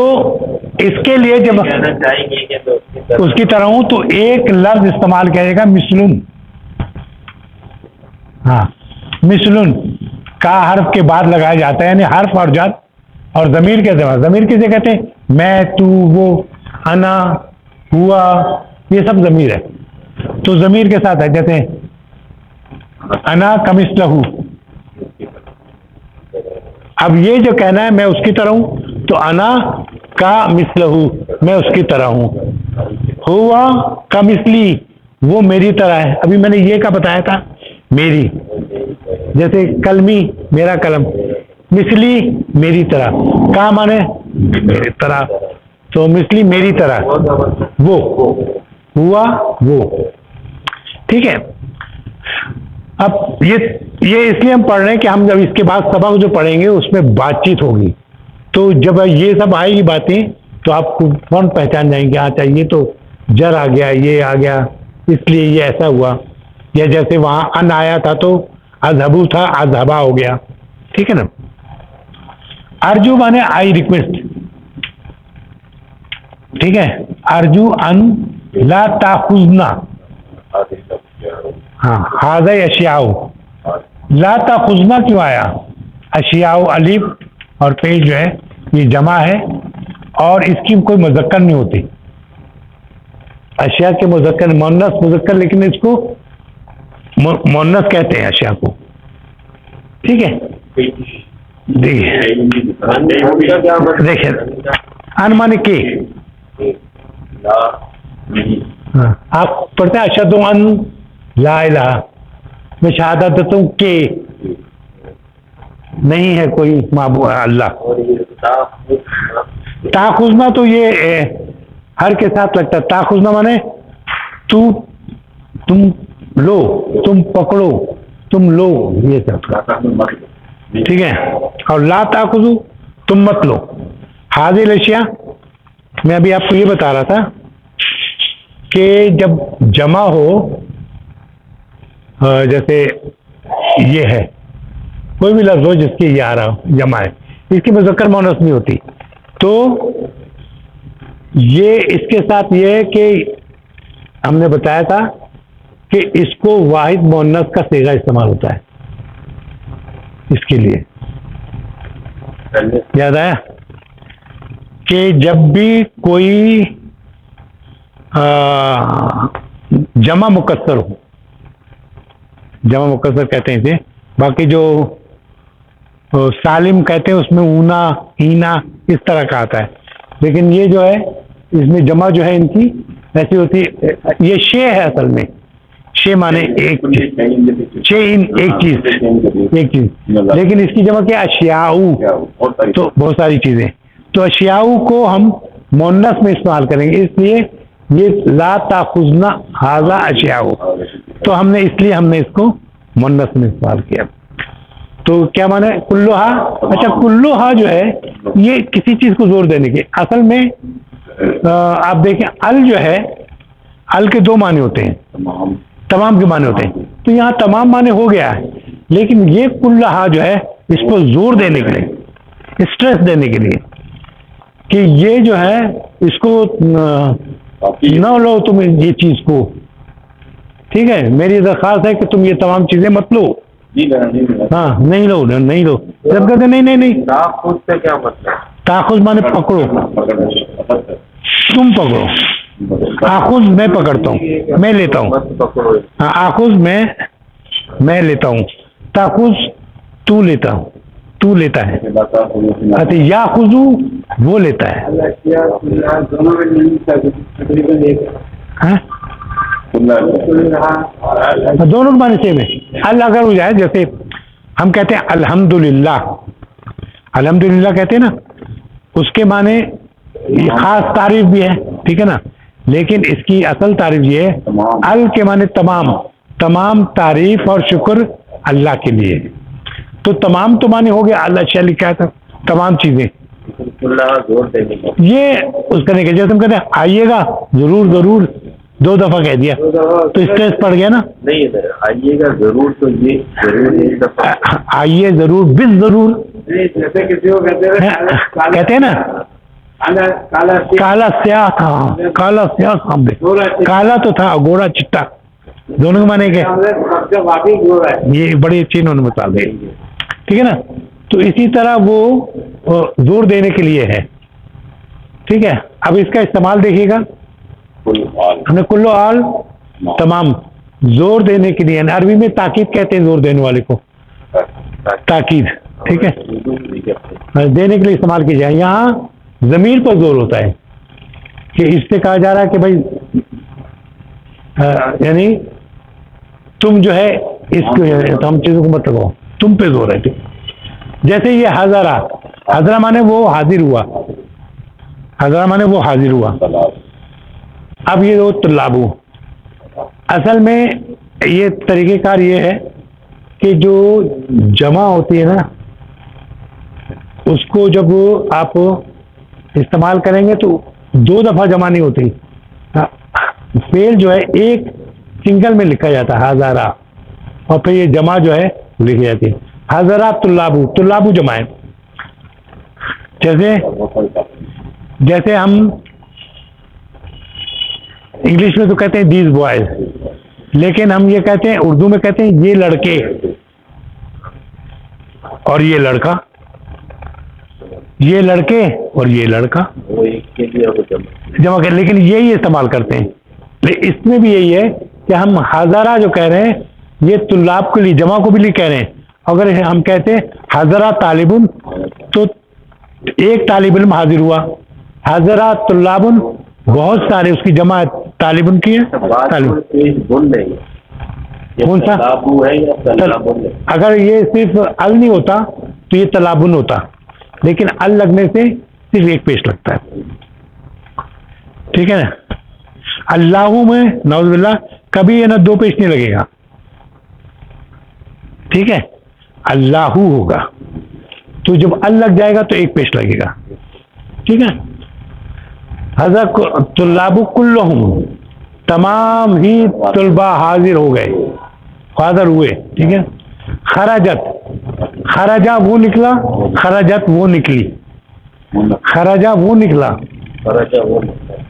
اس کے لیے جب اس کی طرح ہوں تو ایک لفظ استعمال کرے گا مثلن. ہاں مثلن کا حرف کے بعد لگایا جاتا ہے، یعنی حرف اور جر اور ضمیر کے ساتھ. ضمیر کسے کہتے ہیں؟ میں، تو، وہ، انا، ہوا، یہ سب ضمیر ہے. تو ضمیر کے ساتھ ہے، جیسے انا کمثلہ. اب یہ جو کہنا ہے میں اس کی طرح ہوں تو انا کا مثلہ، میں اس کی طرح ہوں. ہوا کا مثلی، وہ میری طرح ہے. ابھی میں نے یہ کا بتایا تھا میری، جیسے کلمی میرا قلم، مثلی میری طرح، کا مانے میری طرح، تو مثلی میری طرح، وہ ہوا وہ. ٹھیک ہے. اب یہ اس لیے ہم پڑھ رہے ہیں کہ ہم جب اس کے بعد سبق جو پڑھیں گے اس میں بات چیت ہوگی، تو جب یہ سب آئے گی باتیں تو آپ کو فوراً پہچان جائیں گے، اچھا یہ تو جر آ گیا، یہ آ گیا، اس لیے یہ ایسا ہوا، یا جیسے وہاں ان آیا تھا تو اذہبو تھا اذہبا ہو گیا، ٹھیک ہے نا. ارجو مانے آئی ریکویسٹ، ٹھیک ہے. ارجو ان لا تاخذنا، ہاں ہاذا اشیاء، لا تاخذنا کیوں آیا؟ اشیاء الف اور پیش جو ہے یہ جمع ہے اور اس کی کوئی مذکر نہیں ہوتی. اشیاء کے مذکر مؤنث مذکر، لیکن اس کو مؤنث کہتے ہیں اشیاء کو، ٹھیک ہے. دیکھیں ان مانے کے، آپ پڑھتے ہیں اشہد ان لا الہ، میں شہادت دیتا ہوں کہ نہیں ہے کوئی معبود اللہ. تاخذنا تو یہ ہر کے ساتھ لگتا ہے. تاخذنا مانے تم لو، تم پکڑو، تم لو، یہ سب، ٹھیک ہے. اور لا تاخذو تم مت لو. حاضر الاشیاء میں ابھی آپ کو یہ بتا رہا تھا کہ جب جمع ہو، جیسے یہ ہے کوئی بھی لفظ ہو جس کے یہ آ رہا ہو جمع ہے، اس کی مذکر مؤنث نہیں ہوتی، تو یہ اس کے ساتھ یہ ہے کہ ہم نے بتایا تھا کہ اس کو واحد مؤنث کا صیغہ استعمال ہوتا ہے اس کے لیے. یاد آیا کہ جب بھی کوئی جمع مکسر ہو، جمع مکسر کہتے ہیں اسے، باقی جو سالم کہتے ہیں اس میں اونا اینا اس طرح کا آتا ہے، لیکن یہ جو ہے اس میں جمع جو ہے ان کی ایسی ہوتی ہے. یہ شے ہے اصل میں، شے مانے ایک شے ایک چیز، لیکن اس کی جمع کیا؟ اشیاء، تو بہت ساری چیزیں. تو اشیاء کو ہم مؤنث میں استعمال کریں گے، اس لیے یہ لا تاخذنا ھذا اشیاء، تو ہم نے اس کو مؤنث میں استعمال کیا. تو کیا مانا ہے؟ کلھا. اچھا کلھا جو ہے یہ کسی چیز کو زور دینے کے، اصل میں آپ دیکھیں ال جو ہے، ال کے دو معنی ہوتے ہیں، تمام کے معنی ہوتے ہیں، تو یہاں تمام معنی ہو گیا ہے، لیکن یہ کلھا جو ہے اس کو زور دینے کے لیے، اسٹریس دینے کے لیے کہ یہ جو ہے اس کو نہ لو تم یہ چیز کو، ٹھیک ہے. میری درخواست ہے کہ تم یہ تمام چیزیں مت لو. ہاں نہیں لو، نہیں لو. جب کہتے نہیں تاخذ سے کیا مطلب؟ تاخذ مانے پکڑو، تم پکڑو. آخذ میں پکڑتا ہوں، میں لیتا ہوں. ہاں آخذ میں لیتا ہوں، تاخذ تو لیتا ہوں، تو لیتا ہے. اچھا یاخذو وہ لیتا ہے. ہاں دونوں کے معنی سیم ہے. ال اگر ہو جائے، جیسے ہم کہتے ہیں الحمدللہ، الحمدللہ کہتے ہیں نا، اس کے معنی خاص تعریف بھی ہے، ٹھیک ہے نا، لیکن اس کی اصل تعریف یہ ہے ال کے معنی تمام تعریف اور شکر اللہ کے لیے. تو تمام تو معنی ہو گیا، اللہ شاہ لکھا تھا تمام چیزیں، یہ اس کرنے کے. جیسے ہم کہتے ہیں آئیے گا، ضرور 2 دفعہ کہہ دیا تو اسٹریس پڑ گیا نا. نہیں آئیے گا ضرور، تو یہ ضرور آئیے ضرور بس ضرور کہتے ہیں نا. کالا سیاہ تھا، کالا سیاہ سامنے، کالا تو تھا، گورا چٹا، دونوں کے معنی کیا؟ یہ بڑی اچھی انہوں نے مثال دی، ٹھیک ہے نا. تو اسی طرح وہ زور دینے کے لیے ہے، ٹھیک ہے. اب اس کا استعمال دیکھیے گا، ہم نے کلو آل تمام زور دینے کے لیے، عربی میں تاکید کہتے ہیں زور دینے والے کو، تاکید، ٹھیک ہے، دینے کے لیے استعمال کی جائے. یہاں ضمیر پر زور ہوتا ہے کہ اس سے کہا جا رہا ہے کہ بھائی یعنی تم جو ہے اس کو ہم چیزوں کو مت لگاؤ، تم پہ زور ہے. جیسے یہ حضرہ مانے وہ حاضر ہوا، حضرہ مانے وہ حاضر ہوا. اب یہ طلابو، اصل میں یہ طریقہ کار یہ ہے کہ جو جمع ہوتی ہے نا اس کو جب آپ استعمال کریں گے تو 2 دفعہ جمع نہیں ہوتی. فعل جو ہے ایک سنگل میں لکھا جاتا ہے ہزارہ, اور پھر یہ جمع جو ہے لکھی جاتی ہے. ہزارہ طلابو, طلابو جمع ہے. جیسے ہم انگلش میں تو کہتے ہیں دیز بوائز, لیکن ہم یہ کہتے ہیں اردو میں کہتے ہیں یہ لڑکے اور یہ لڑکا, یہ لڑکے اور یہ لڑکا جمع کر, لیکن یہی استعمال کرتے ہیں. اس میں بھی یہی ہے کہ ہم ہزارہ جو کہہ رہے ہیں یہ طلاب کے لیے جمع کو بھی لیے کہہ رہے ہیں. اگر ہم کہتے ہیں ہزارہ طالبن تو ایک طالب علم حاضر ہوا. ہزارہ طلابن بہت سارے, اس کی جمع طالبن کی ہے. کون سا؟ اگر یہ صرف ال نہیں ہوتا تو یہ طلابن ہوتا, لیکن ال لگنے سے صرف ایک پیش لگتا ہے. ٹھیک ہے نا. اللہ میں نعوذ باللہ کبھی یہ نا 2 پیش نہیں لگے گا. ٹھیک ہے, اللہ ہوگا تو جب ال لگ جائے گا تو ایک پیش لگے گا. ٹھیک ہے. حضرت طلاب کلہم, تمام ہی طلباء حاضر ہو گئے, حاضر ہوئے. ٹھیک ہے. خرجت, خرجہ وہ نکلا, خرجت وہ نکلی, خرجہ وہ نکلا,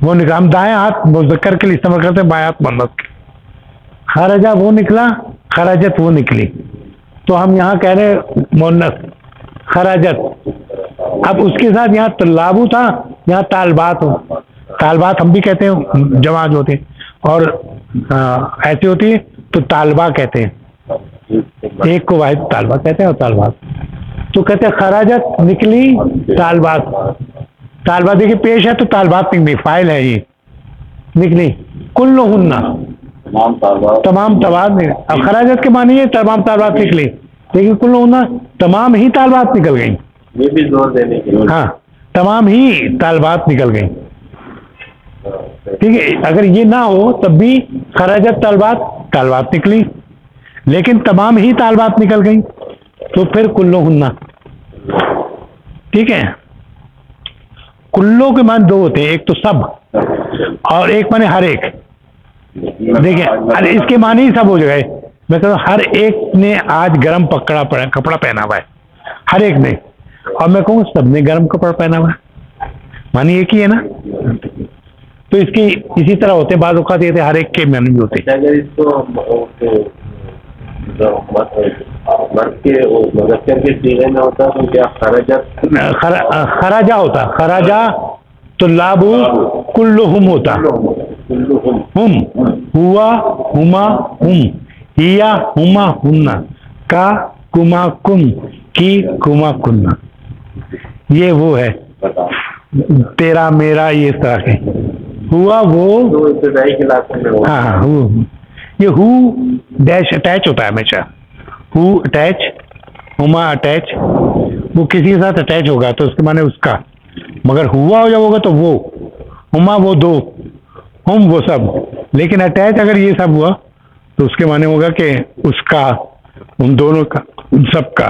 وہ نکلا. ہم دائیں ہاتھ مذکر کے لیے استعمال کرتے ہیں, بائیں ہاتھ مؤنث کے. خرجہ وہ نکلا, خرجت وہ نکلی, تو ہم یہاں کہہ رہے ہیں مؤنث خرجت. اب اس کے ساتھ یہاں طلابو تھا, یہاں طالبات ہو. طالبات ہم بھی کہتے ہیں جمع جو ہوتے ہیں, اور ایسی ہوتی ہے تو طالبہ کہتے ہیں, ایک کو واحد طالبہ کہتے ہیں اور طالبات. تو کہتے ہیں خراجت نکلی طالبات. طالبات دیکھیے پیش ہے تو طالبات نکلی, فائل ہے یہ, نکلی. کلہن تمام طالبات. اب خراجت کے معنی ہے تمام طالبات نکلی, لیکن کلہن تمام ہی طالبات نکل گئیں. یہ بھی زور دینے کی. ہاں, تمام ہی طالبات نکل گئیں. ٹھیک ہے. اگر یہ نہ ہو تب بھی خراجت طالبات, طالبات نکلی, لیکن تمام ہی طالبات نکل گئیں تو پھر کلہن. ٹھیک ہے. کلو کے معنی 2 ہوتے ہیں, ایک تو سب اور ایک معنی ہر ایک. دیکھیں اس کے معنی ہی سب ہو جائے. میں کہتا ہوں ہر ایک نے آج گرم کپڑا پہنا ہوا ہے, ہر ایک نے, اور میں کہوں سب نے گرم کپڑا پہنا ہوا ہے, معنی ایک ہی ہے نا. تو اس کی اسی طرح ہوتے ہیں, بعض اوقات یہ ہر ایک کے معنی بھی ہوتے ہیں. اگر اس کو مرد کے مذکر کے سیغے میں ہوتا تو کیا خراجت, خراجہ ہوتا, خراجہ طلاب کلہم ہوتا. ہم ہوا ہما ہم, ہیا ہما ہن, کا کما کم, کی کما کننا. یہ وہ ہے تیرا میرا, یہ اس طرح کے. ہوا وہ, ابتدائی کلاسوں میں ہاں ہاں, یہ ہو ڈیش اٹیچ ہوتا ہے ہمیشہ. ہو اٹیچ, ہما اٹیچ, وہ کسی کے ساتھ اٹیچ ہوگا تو اس کے معنی اس کا. مگر ہوا ہو جب ہوگا تو وہ, ہما وہ 2, ہم وہ سب. لیکن اٹیچ اگر یہ سب ہوا تو اس کے معنی ہوگا کہ اس کا, ان دونوں کا, ان سب کا.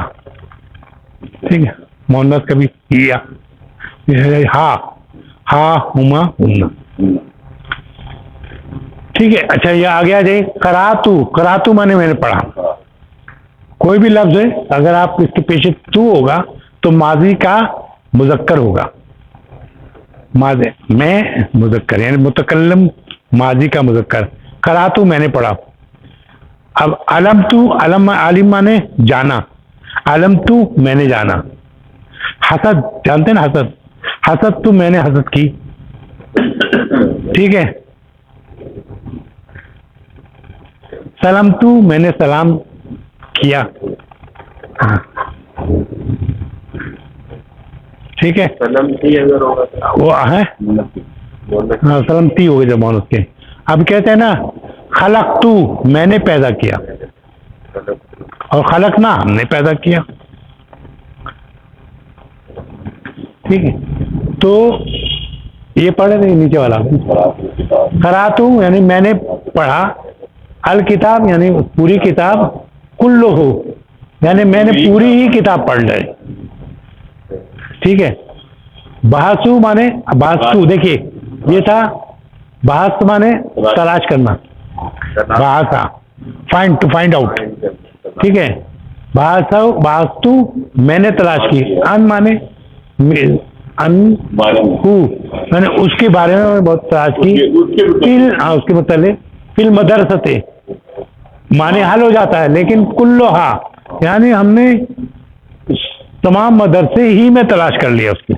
ٹھیک ہے. مؤنث کبھی ہیا, ہا, ہا ہما ہن. ٹھیک ہے. اچھا یہ آ گیا جی قراتو. قراتو معنی میں نے پڑھا. کوئی بھی لفظ ہے اگر آپ اس کے پیچھے تو ہوگا تو ماضی کا مذکر ہوگا. ماضی میں مذکر یعنی متکلم ماضی کا مذکر. قراتو میں نے پڑھا. اب علم تو, علم عالم مانے جانا, علم تو میں نے جانا. حسد جانتے نا, حسد, حسد تو میں نے حسد کی. ٹھیک ہے. سلام تو میں نے سلام کیا. ہاں ٹھیک ہے. سلمتی اگر ہوگا وہ ہے, ہاں سلمتی ہوگی جب مونس کے. اب کہتے ہیں نا خلق تو میں نے پیدا کیا, اور خلق نہ ہم نے پیدا کیا. ٹھیک ہے. تو یہ پڑھے نہیں نیچے والا. قراتو یعنی میں نے پڑھا, الکتاب یعنی پوری کتاب, کلو ہو یعنی میں نے پوری ہی کتاب پڑھ لی. ٹھیک ہے. بحثو مانے بحثو, دیکھیے یہ تھا بحث مانے تلاش کرنا, بحثا ٹو فائنڈ آؤٹ. ٹھیک ہے. بحثو میں نے تلاش کی, ان مانے ان ہو میں نے اس کے بارے میں بہت تلاش کی, اس کے متعلق فی المدرسۃ مانے حل ہو جاتا ہے, لیکن کلھا یعنی ہم نے تمام مدرسے ہی میں تلاش کر لیا اس کو.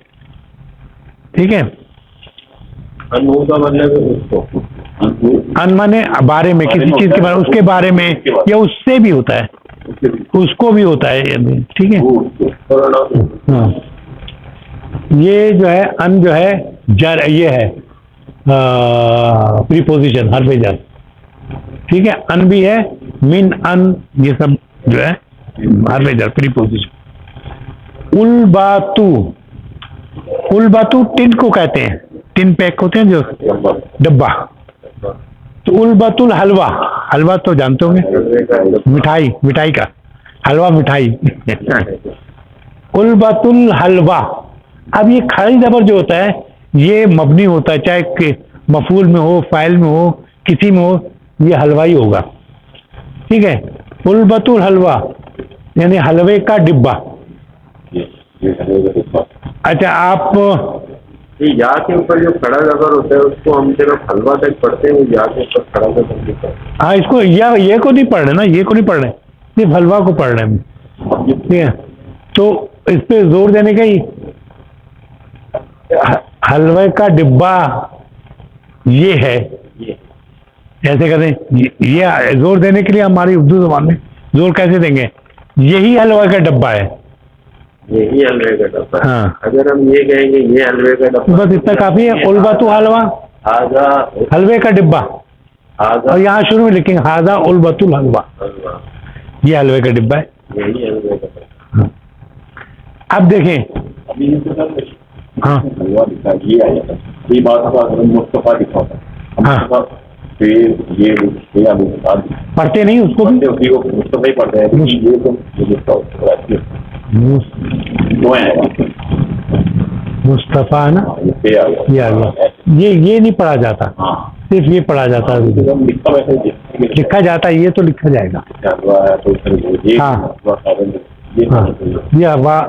ٹھیک ہے. ان مانے بارے میں, کسی چیز کے بارے میں, اس کے بارے میں, یا اس سے بھی ہوتا ہے, اس کو بھی ہوتا ہے. ٹھیک ہے. ہاں یہ جو ہے ان جو ہے جر, یہ ہے پریپوزیشن حرف جر. ٹھیک ہے. ان بھی ہے, من ان, یہ سب جو ہے حرف جر پریپوزیشن. الباتو, الباتو ٹن کو کہتے ہیں, ٹن پیک ہوتے ہیں جو ڈبہ. تو البت الحلوہ, حلوہ تو جانتے ہوں گے, مٹھائی, مٹھائی کا حلوہ, مٹھائی. البت الحلوہ. اب یہ کھڑی زبر جو ہوتا ہے یہ مبنی ہوتا ہے, چاہے مفعول میں ہو, فاعل میں ہو, کسی میں ہو, یہ حلوہ ہی ہوگا. ٹھیک ہے. البت الحلوہ یعنی حلوے کا ڈبہ. اچھا آپ یا کے اوپر جو کھڑا زبر ہوتا ہے اس کو ہم صرف حلوہ تک پڑھتے ہیں, یا کے اوپر کھڑا زبر لکھا ہے. ہاں اس کو یہ کو نہیں پڑھ رہے نا, یہ کو نہیں پڑھ رہے, صرف حلوہ کو پڑھ رہے ہیں. ٹھیک ہے. تو اس پہ زور دینے کا ہی حلوے کا ڈبہ یہ ہے, ایسے کریں. یہ زور دینے کے لیے ہماری اردو زبان میں زور کیسے دیں گے, یہی حلوے کا ڈبہ ہے, یہی حلوے کا ڈبہ. ہاں. اگر ہم یہ کہیں گے یہ حلوے کا ڈبہ, بس اتنا کافی ہے. البت حلوہ, حلوے کا ڈبہ, اور یہاں شروع میں لکھیں گے ہاذا البت الحلوہ, یہ حلوے کا ڈبہ ہے. یہی حلوے کا ڈبہ. اب دیکھیں, ہاں یہ بات مصطفیٰ لکھا ہوتا ہے, پڑھتے نہیں اس کو بھی, مصطفیٰ پڑھتے ہیں. مصطفیٰ نا, یہ نہیں پڑھا جاتا, صرف یہ پڑھا جاتا ہے, لکھا جاتا ہے, یہ تو لکھا جائے گا. ہاں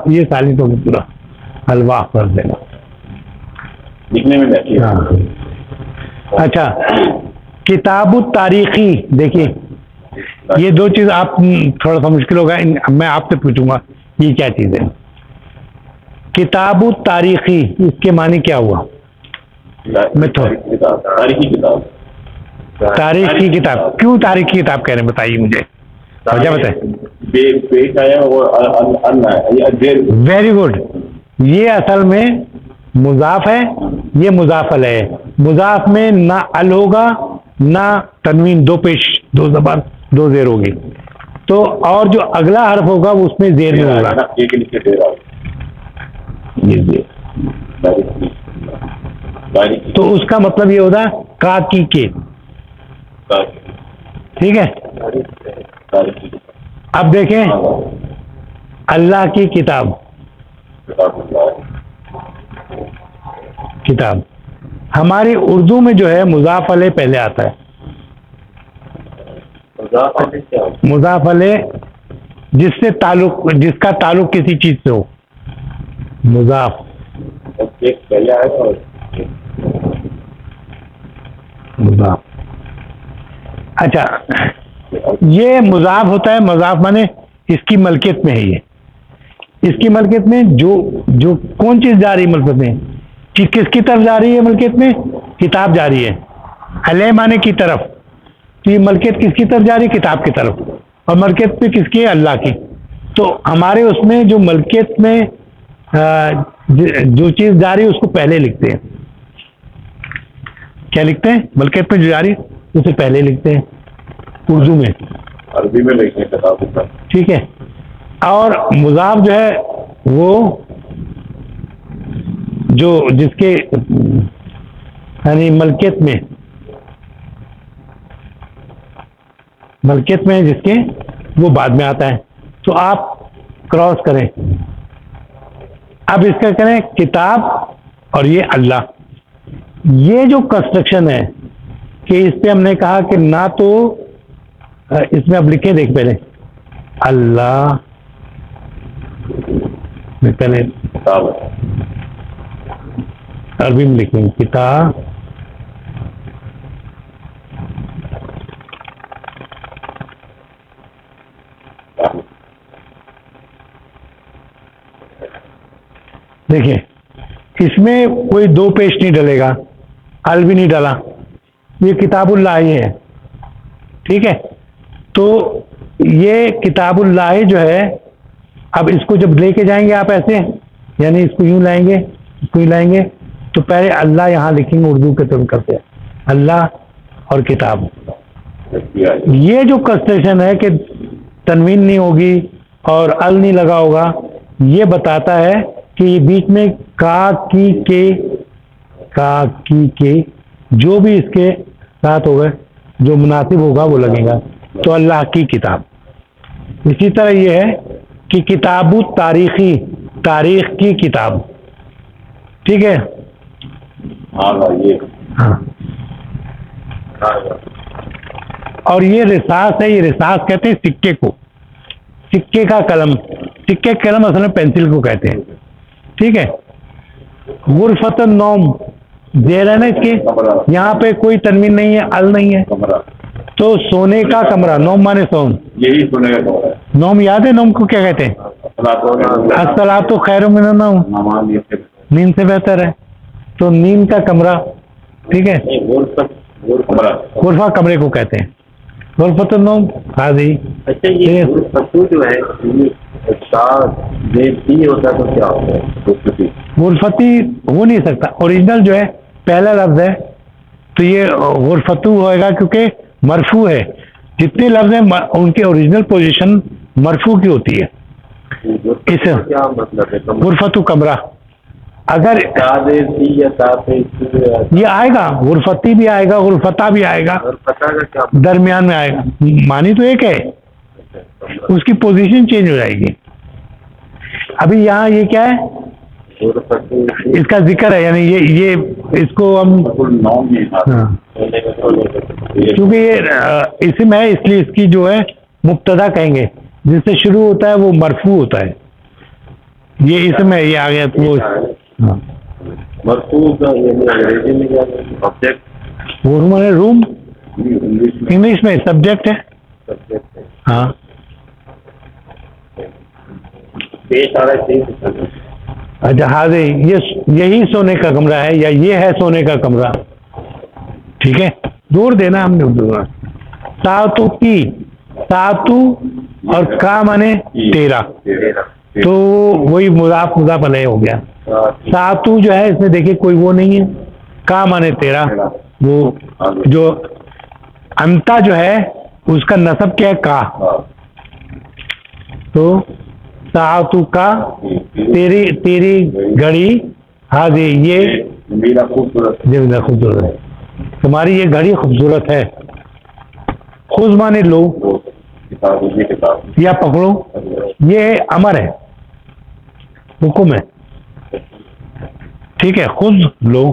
یہ سالی تو پورا حلوہ کر دے گا لکھنے میں. ہاں. اچھا کتاب التاریخی, دیکھیے یہ دو چیز آپ تھوڑا سا مشکل ہوگا, میں آپ سے پوچھوں گا یہ کیا چیز ہے. کتاب التاریخی اس کے معنی کیا ہوا؟ تاریخی کتاب. تاریخ کی کتاب. کیوں تاریخ کی کتاب کہہ رہے ہیں, بتائیے مجھے, وجہ بتائیں. Very good. یہ اصل میں مضاف ہے, یہ مضاف الیہ ہے. مضاف میں نہ ال ہوگا نہ تنوین, دو پیش, دو زبر, دو زیر ہوگی. تو اور جو اگلا حرف ہوگا وہ اس میں زیر میں ہوگا. تو اس کا مطلب یہ ہوتا ہے کا کی کے. ٹھیک ہے. اب دیکھیں اللہ کی کتاب, کتاب ہماری اردو میں جو ہے مضاف علیہ پہلے آتا ہے. مضاف علیہ جس سے تعلق, جس کا تعلق کسی چیز سے ہو, مضاف. مضاف. اچھا یہ مضاف ہوتا ہے, مضاف مانے اس کی ملکیت میں ہے. یہ اس کی ملکیت میں جو کون چیز جا رہی ہے ملکیت میں, کس کی طرف جا رہی ہے ملکیت میں, کتاب جا رہی ہے. علیہ مانے کی طرف, تو یہ ملکیت کس کی طرف جا رہی ہے, کتاب کی طرف. اور ملکیت پہ کس کی ہے, اللہ کی. تو ہمارے اس میں جو ملکیت میں جو چیز جا رہی ہے اس کو پہلے لکھتے ہیں. کیا لکھتے ہیں, ملکیت میں جو جا رہی ہے اسے پہلے لکھتے ہیں اردو میں, عربی میں لکھنے کتاب. ٹھیک ہے. اور مضاف جو ہے وہ جو جس کے یعنی ملکیت میں جس کے وہ بعد میں آتا ہے. تو آپ کراس کریں. اب اس کا کریں کتاب اور یہ اللہ. یہ جو کنسٹرکشن ہے کہ اس پہ ہم نے کہا کہ نہ تو اس میں اب لکھیں دیکھ پہلے اللہ میں پہلے کتاب عربی میں لکھیں کتاب دیکھیں اس میں کوئی دو پیش نہیں ڈلے گا, ال بھی نہیں ڈالا, یہ کتاب اللہ ہی ہے. ٹھیک ہے, تو یہ کتاب اللہ جو ہے, اب اس کو جب لے کے جائیں گے آپ ایسے, یعنی اس کو یوں لائیں گے, اس کو یوں لائیں گے, تو پہلے اللہ یہاں لکھیں گے اردو کے طور کرتے ہیں اللہ اور کتاب. یہ جو کنسٹرکشن ہے کہ تنوین نہیں ہوگی اور ال نہیں لگا ہوگا, یہ بتاتا ہے کہ یہ بیچ میں کا کی جو بھی اس کے ساتھ ہوگا جو مناسب ہوگا وہ لگے گا, تو اللہ کی کتاب. اسی طرح یہ ہے کہ کتاب تاریخی, تاریخ کی کتاب. ٹھیک ہے, ہاں. اور یہ رساس ہے, یہ رساس کہتے ہیں سکے کو, سکے کا قلم. سکے کا قلم اصل میں پینسل کو کہتے ہیں. ٹھیک ہے, غرفت النوم زیر ہے نا اس کے, یہاں پہ کوئی تنوین نہیں ہے, ال نہیں ہے, تو سونے کا کمرہ. نوم مانے سون, یہی سونے کا کمرہ ہے. نوم یاد ہے, نوم کو کیا کہتے ہیں؟ الصلاۃ خیر من النوم, نیند سے بہتر ہے, تو نیند کا کمرہ. ٹھیک ہے, غرفہ کمرے کو کہتے ہیں, غرفت النوم. ہاں جی. اچھا, یہ غرفتو جو ہے ہوتا تو کیا ہوتا ہے؟ غرفتی ہو نہیں سکتا, اوریجنل جو ہے پہلا لفظ ہے, تو یہ غرفتو ہوئے گا کیونکہ مرفوع ہے. جتنے لفظ ہیں ان کے اوریجنل پوزیشن مرفوع کی ہوتی ہے. اس کیا مطلب ہے غرفتو کمرہ؟ اگر یہ آئے گا غرفتی بھی آئے گا, غرفتہ بھی آئے گا, درمیان میں آئے گا, معنی تو ایک ہے, اس کی پوزیشن چینج ہو جائے گی. ابھی یہاں یہ کیا ہے, اس کا ذکر ہے, یعنی یہ اس کو ہم کیونکہ یہ اسم ہے اس لیے اس کی جو ہے مبتدا کہیں گے, جس سے شروع ہوتا ہے وہ مرفوع ہوتا ہے. یہ اسم ہے, یہ آ گیا تو وہ مرفوع کا انگریزی میں کیا آبجیکٹ, وہ ہمارے روم انگلش میں سبجیکٹ ہے. ہاں, اچھا. ہاں یہی سونے کا کمرہ ہے, یا یہ ہے سونے کا کمرہ. ٹھیک ہے, دور دینا ہم نے. ساتو کی, ساتو اور کا مانے 13, تو وہی مضاف مضاف علیہ ہو گیا. ساتو جو ہے اس میں دیکھیے کوئی وہ نہیں ہے, کا مانے 13. وہ جو انتا جو ہے اس کا نسب کیا ہے, کا. تو ساتو کا تیری گھڑی, ہاں جی یہ میرا خوبصورت خوبصورت ہے, تمہاری یہ گھڑی خوبصورت ہے. خود مانے لو یا پکڑو, یہ امر ہے, حکم ہے. ٹھیک ہے, خود لو.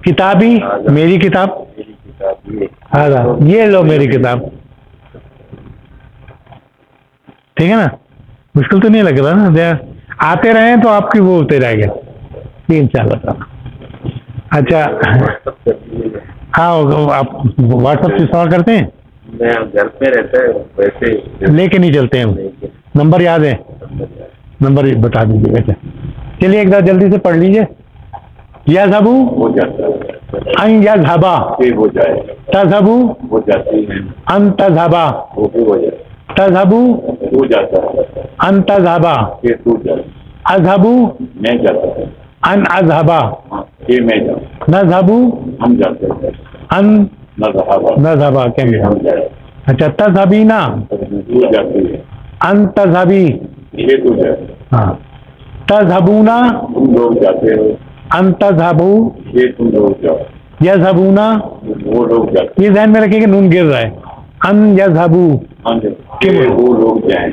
کتابی میری کتاب, ہاں یہ لو میری کتاب. ٹھیک ہے نا, مشکل تو نہیں لگ رہا نا, آتے رہیں تو آپ کی وہ ہوتے رہ گئے ان شاء اللہ. اچھا, ہاں آپ واٹس ایپ سے استعمال کرتے ہیں؟ میں گھر پہ رہتا ہے, ویسے لے کے نہیں چلتے ہم. نمبر یاد ہے, نمبر بتا دیجیے. اچھا چلیے ایک بار جلدی سے پڑھ لیجیے. یذهبو ہو جاتا ہے, ان یذهبا ہو جائے, تذهبو ہو جاتی ہے, ان تذهبا وہ بھی ہو جائے, تذهبو ہو جاتا ہے, ان تذهبا یہ ٹوٹ جائے, اذهبو میں جاتا ہے, ان اذهبا یہ میں جاتا, نذهبو ہم جاتے ہیں, ان نہ صحابہ نذهبا کہیں. ہم جائے, اچھا تذهبینا ہو جاتی ہے, ان تذهبی, یہ ٹوٹ جائے, ہاں. تذهبونا تم لوگ جاتے ہو, ان تذهبو, یہ تم لوگ جاؤ, یذهبونا وہ لوگ جاتے, یہ ذہن میں رکھیں کہ نون گر رہا ہے. ان یذهبو کہ وہ لوگ جائیں,